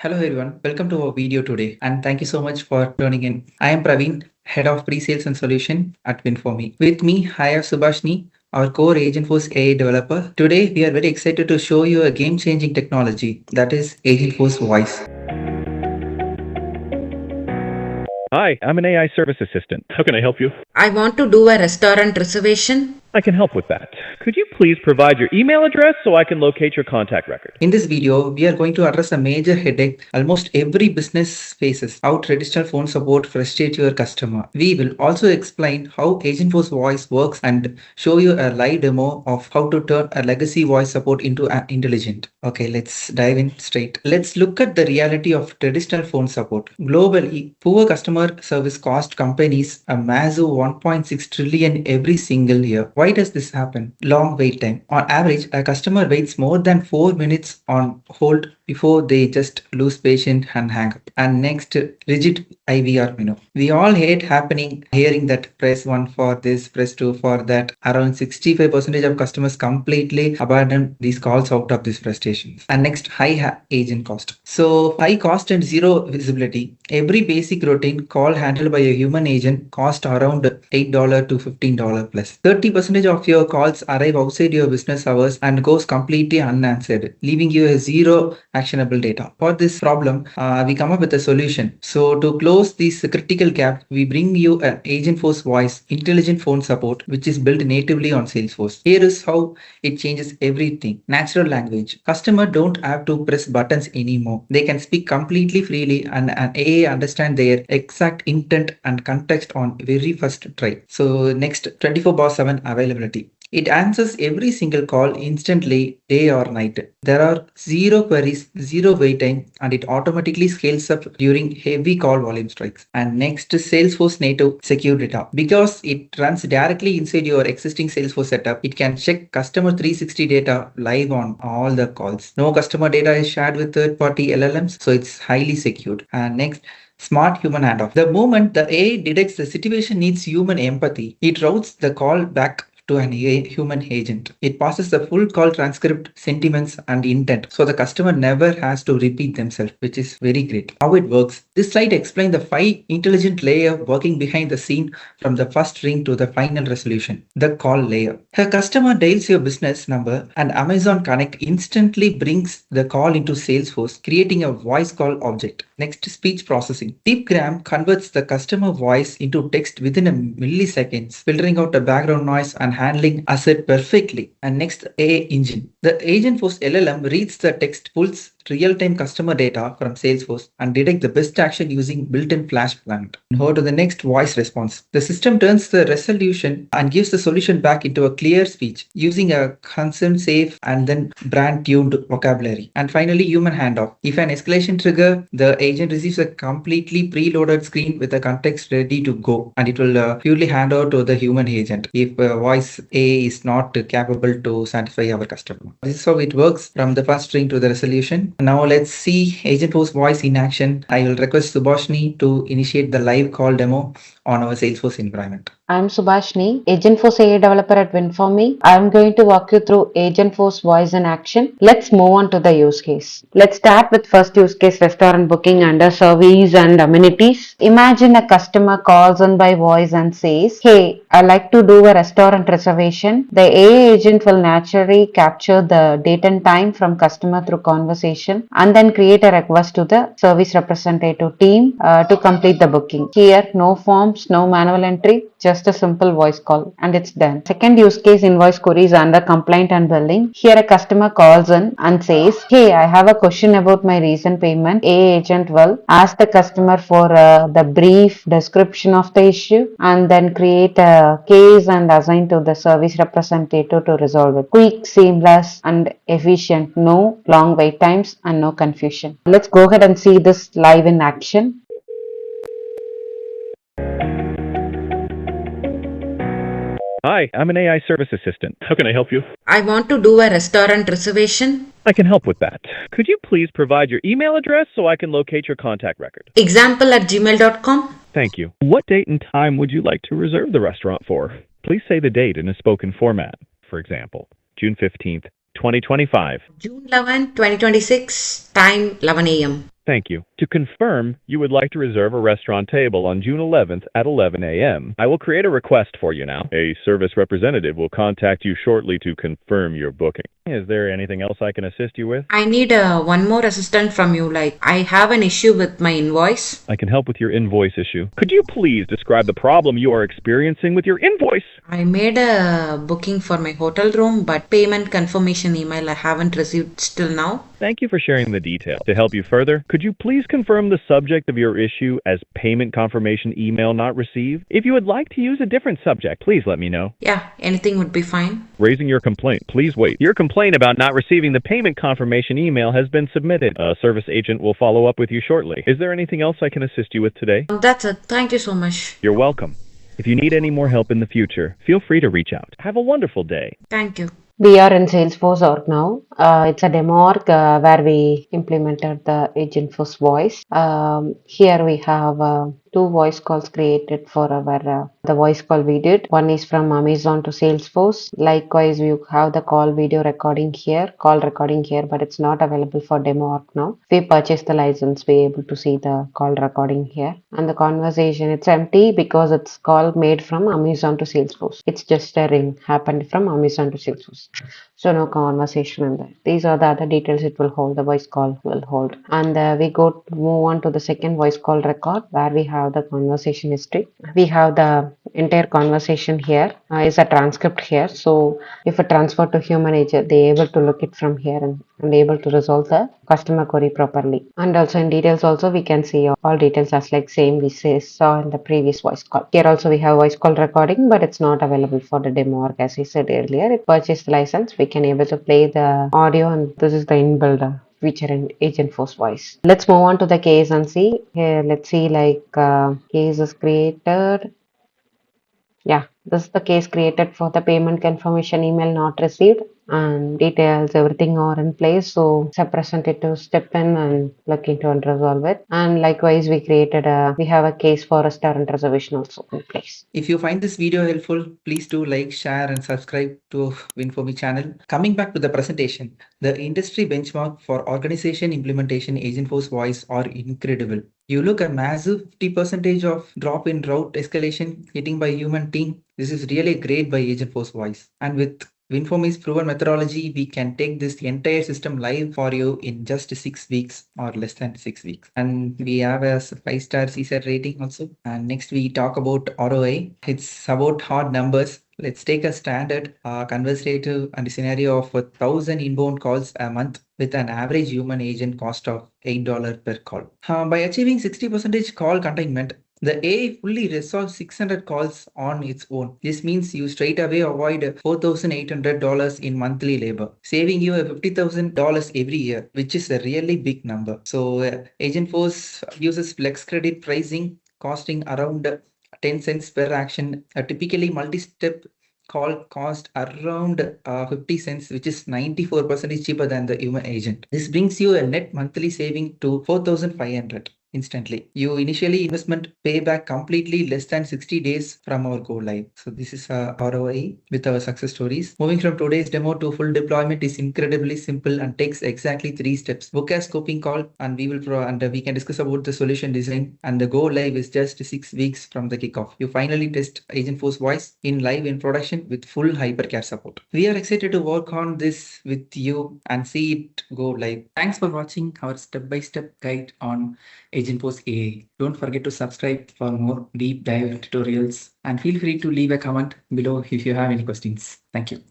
Hello everyone, welcome to our video today and thank you so much for tuning in. I am Praveen, Head of Presales and Solution at Winfomi. With me, I have Subashini, our core Agentforce AI Developer. Today, we are very excited to show you a game-changing technology that is Agentforce Voice. Hi, I'm an AI service assistant. How can I help you? I want to do a restaurant reservation. I can help with that. Could you please provide your email address so I can locate your contact record? In this video, we are going to address a major headache almost every business faces, how traditional phone support frustrates your customer. We will also explain how Agentforce Voice works and show you a live demo of how to turn a legacy voice support into an intelligent. Okay, let's dive in straight. Let's look at the reality of traditional phone support. Globally, poor customer service cost companies a massive 1.6 trillion every single year. Why does this happen? Long wait time. On average, a customer waits more than 4 minutes on hold before they just lose patience and hang up. And next, rigid IVR menu. We all hate hearing that press 1 for this, press 2 for that. Around 65% of customers completely abandon these calls out of this frustration. And next, high agent cost. So high cost and zero visibility. Every basic routine call handled by a human agent cost around $8 to $15 plus. 30% of your calls arrive outside your business hours and goes completely unanswered, leaving you a zero actionable data. For this problem, we come up with a solution. So to close this critical gap, we bring you an Agentforce Voice intelligent phone support, which is built natively on Salesforce. Here is how it changes everything. Natural language. Customer don't have to press buttons anymore. They can speak completely freely and an AI understand their exact intent and context on very first try. So next, 24/7 availability. It answers every single call instantly, day or night. There are zero queries, zero wait time, and it automatically scales up during heavy call volume strikes. And next, Salesforce native secure data. Because it runs directly inside your existing Salesforce setup, it can check customer 360 data live on all the calls. No customer data is shared with third-party LLMs, so it's highly secured. And next, smart human handoff. The moment the AI detects the situation needs human empathy, it routes the call back to an human agent. It passes the full call transcript, sentiments, and intent. So the customer never has to repeat themselves, which is very great. How it works. This slide explains the 5 intelligent layer working behind the scene from the first ring to the final resolution. The call layer. A customer dials your business number and Amazon Connect instantly brings the call into Salesforce, creating a voice call object. Next, speech processing. Deepgram converts the customer voice into text within a milliseconds, filtering out the background noise and handling asset perfectly. And next, AI engine. The Agentforce LLM reads the text, pulls real-time customer data from Salesforce and detect the best action using built-in flash plant. Go to the next, voice response. The system turns the resolution and gives the solution back into a clear speech using a concern safe and then brand tuned vocabulary. And finally, human handoff. If an escalation trigger, the agent receives a completely preloaded screen with the context ready to go, and it will purely hand over to the human agent if voice A is not capable to satisfy our customer. This is how it works from the first string to the resolution. Now let's see Agentforce Voice in action. I will request Subashini to initiate the live call demo on our Salesforce environment. I'm Subashini, Agentforce AI Developer at Winfomi. I'm going to walk you through Agentforce Voice in action. Let's move on to the use case. Let's start with first use case, restaurant booking under service and amenities. Imagine a customer calls in by voice and says, "Hey, I'd like to do a restaurant reservation." The AI agent will naturally capture the date and time from customer through conversation and then create a request to the service representative team to complete the booking. Here, no forms, no manual entry, just a simple voice call and it's done. Second use case, invoice queries under complaint and billing. Here a customer calls in and says, "Hey, I have a question about my recent payment." AI agent will ask the customer for the brief description of the issue and then create a case and assign to the service representative to resolve it. Quick, seamless and efficient. No long wait times and no confusion. Let's go ahead and see this live in action. Hi, I'm an AI service assistant. How can I help you? I want to do a restaurant reservation. I can help with that. Could you please provide your email address so I can locate your contact record? Example@gmail.com. Thank you. What date and time would you like to reserve the restaurant for? Please say the date in a spoken format. For example, June 15th, 2025. June 11, 2026, time 11 a.m. Thank you. To confirm, you would like to reserve a restaurant table on June 11th at 11 a.m. I will create a request for you now. A service representative will contact you shortly to confirm your booking. Is there anything else I can assist you with? I need one more assistant from you. Like, I have an issue with my invoice. I can help with your invoice issue. Could you please describe the problem you are experiencing with your invoice? I made a booking for my hotel room, but payment confirmation email I haven't received still now. Thank you for sharing the details. To help you further, could you please confirm the subject of your issue as payment confirmation email not received? If you would like to use a different subject, please let me know. Yeah, anything would be fine. Raising your complaint. Please wait. Your complaint about not receiving the payment confirmation email has been submitted. A service agent will follow up with you shortly. Is there anything else I can assist you with today? That's it. Thank you so much. You're welcome. If you need any more help in the future, feel free to reach out. Have a wonderful day. Thank you. We are in Salesforce org now. It's a demo org where we implemented the Agentforce Voice. Here we have two voice calls created for our the voice call we did. One is from Amazon to Salesforce. Likewise, we have the call video recording here, call recording here, but it's not available for demo org now. If we purchase the license, we're able to see the call recording here. And the conversation, it's empty because it's call made from Amazon to Salesforce. It's just a ring happened from Amazon to Salesforce. So no conversation in there. These are the other details it will hold, the voice call will hold. And we move on to the second voice call record where we have the conversation history. We have the entire conversation here. Is a transcript here. So if a transfer to human agent, they able to look it from here and able to resolve the customer query properly. And also in details also we can see all details as like same we saw in the previous voice call. Here also we have voice call recording, but it's not available for the demo work as I said earlier. It purchased the license, we can able to play the audio, and this is the inbuilt feature in Agentforce Voice. Let's move on to the case and see. Here, let's see like case is created. Yeah, this is the case created for the payment confirmation email not received, and details, everything are in place. So it's a representative step in and look into and resolve it. And likewise, we have a case for restaurant reservation also in place. If you find this video helpful, please do like, share and subscribe to Winfomi channel. Coming back to the presentation, the industry benchmark for organization implementation Agentforce Voice are incredible. You look a massive 50% of drop in route escalation hitting by human team. This is really great by Agentforce Voice. And with Winfomi's proven methodology, we can take this entire system live for you in just 6 weeks or less than 6 weeks. And we have a 5-star CSAT rating also. And next we talk about ROI. It's about hard numbers. Let's take a standard conversative and scenario of 1,000 inbound calls a month with an average human agent cost of $8 per call. By achieving 60% call containment, the AI fully resolves 600 calls on its own. This means you straight away avoid $4,800 in monthly labor, saving you $50,000 every year, which is a really big number. So Agentforce uses flex credit pricing, costing around 10 cents per action. A typically multi-step call cost around 50 cents, which is 94% cheaper than the human agent. This brings you a net monthly saving to 4,500 instantly. You initially investment payback completely less than 60 days from our go live. So this is ROI with our success stories. Moving from today's demo to full deployment is incredibly simple and takes exactly 3 steps. Book a scoping call and we can discuss about the solution design, and the go live is just 6 weeks from the kickoff. You finally test Agentforce Voice in live in production with full hypercare support. We are excited to work on this with you and see it go live. Thanks for watching our step-by-step guide on Agentforce AI. Don't forget to subscribe for more deep dive tutorials and feel free to leave a comment below if you have any questions. Thank you.